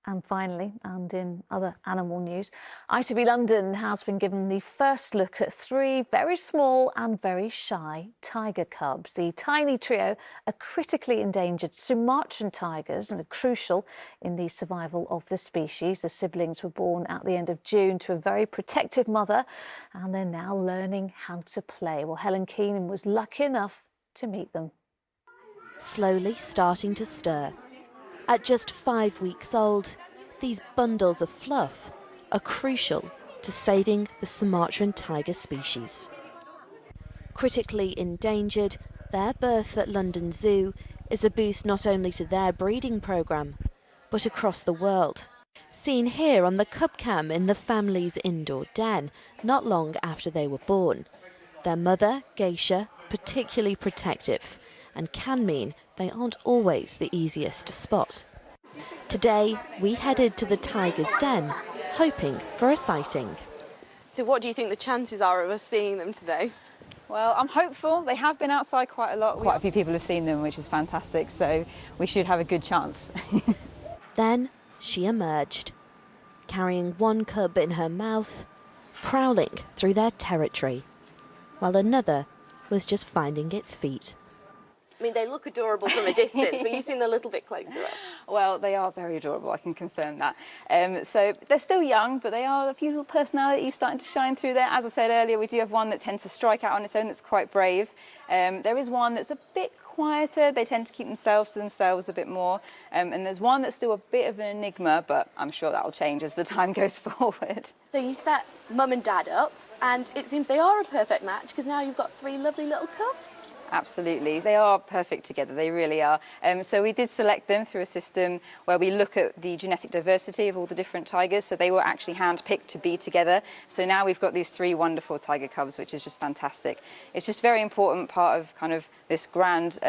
And finally, and in other animal news, ITV London has been given the first look at 3 very small and very shy tiger cubs. The tiny trio are critically endangered Sumatran tigers and are crucial in the survival of the species. The siblings were born at the end of June to a very protective mother, and they're now learning how to play. Well, Helen Keenan was lucky enough to meet them. Slowly starting to stir. At just 5 weeks old, these bundles of fluff are crucial to saving the Sumatran tiger species. Critically endangered, their birth at London Zoo is a boost not only to their breeding programme, but across the world. Seen here on the cub cam in the family's indoor den, not long after they were born. Their mother, Geisha, particularly protective, and can mean they aren't always the easiest to spot. Today, we headed to the tiger's den, hoping for a sighting. So what do you think the chances are of us seeing them today? Well, I'm hopeful. They have been outside quite a lot. Quite a few people have seen them, which is fantastic, so we should have a good chance. Then she emerged, carrying one cub in her mouth, prowling through their territory, while another was just finding its feet. I mean, they look adorable from a distance, but you've seen them a little bit closer up. Well, they are very adorable, I can confirm that. So they're still young, but they are a few little personalities starting to shine through there. As I said earlier, we do have one that tends to strike out on its own that's quite brave. There is one that's a bit quieter. They tend to keep themselves to themselves a bit more. And there's one that's still a bit of an enigma, but I'm sure that'll change as the time goes forward. So you set mum and dad up, and it seems they are a perfect match, because now you've got 3 lovely little cubs. Absolutely. They are perfect together, they really are. So we did select them through a system where we look at the genetic diversity of all the different tigers, so they were actually handpicked to be together. So now we've got these 3 wonderful tiger cubs, which is just fantastic. It's just a very important part of kind of this grand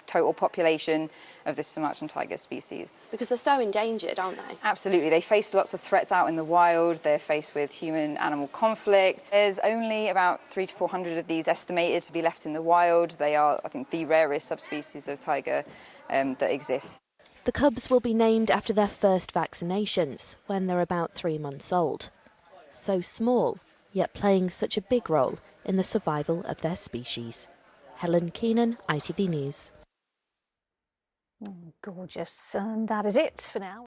total population of this Sumatran tiger species. Because they're so endangered, aren't they? Absolutely. They face lots of threats out in the wild. They're faced with human-animal conflict. There's only about 300 to 400 of these estimated to be left in the wild. They are, I think, the rarest subspecies of tiger that exists. The cubs will be named after their first vaccinations when they're about 3 months old. So small, yet playing such a big role in the survival of their species. Helen Keenan, ITV News. Gorgeous. And that is it for now.